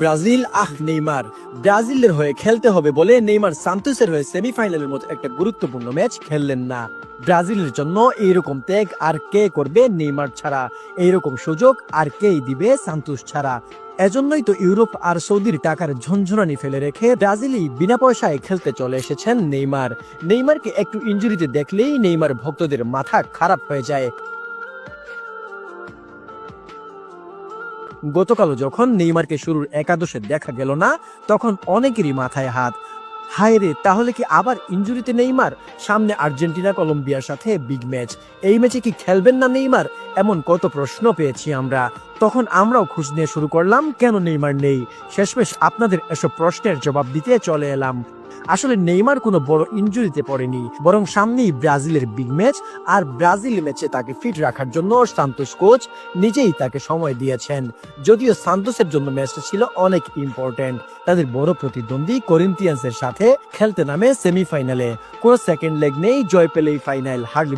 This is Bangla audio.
Brazil Neymar. ব্রাজিলের হয়ে খেলতে হবে বলে নেইমার সান্তোসের হয়ে সেমিফাইনালের মতো একটা গুরুত্বপূর্ণ ম্যাচ খেললেন না। ব্রাজিলের জন্য এইরকম ত্যাগ আর কে করবে নেইমার ছাড়া? এইরকম সুযোগ আর কেই দিবে সান্তোস ছাড়া? এজন্যই তো ইউরোপ আর সৌদির টাকার ঝনঝনানি ফেলে রেখে ব্রাজিলই বিনা পয়সায় খেলতে চলে এসেছেন নেইমার। নেইমারকে একটু ইনজুরিতে দেখলেই নেইমার ভক্তদের মাথা খারাপ হয়ে যায়। গতকালও যখন নেইমারকে শুরুর একাদশে দেখা গেল না, তখন অনেকেরই মাথায় হাত। হায় রে, তাহলে কি আবার ইনজুরিতে নেইমার? সামনে আর্জেন্টিনা কলম্বিয়ার সাথে বিগ ম্যাচ, এই ম্যাচে কি খেলবেন না নেইমার? এমন কত প্রশ্ন পেয়েছি আমরা। তখন আমরাও খোঁজ নিয়ে শুরু করলাম কেন নেইমার নেই। শেষমেশ আপনাদের এসব প্রশ্নের জবাব দিতে চলে এলাম। আসলে নেইমার কোনো বড় ইনজুরিতে পড়েনি, বরং সামনেই ব্রাজিলের বিগ ম্যাচ, আর ব্রাজিল ম্যাচে তাকে ফিট রাখার জন্য সান্তোস কোচ নিজেই তাকে সময় দিয়েছেন। যদিও সান্তোসের জন্য ম্যাচটা ছিল অনেক ইম্পর্টেন্ট। তাদের বড় প্রতিদ্বন্দ্বী করিন্থিয়ান্সের সাথে খেলতে নামে সেমিফাইনালে। কোনো সেকেন্ড লেগ নেই, জয় পেলেই ফাইনাল। হারলে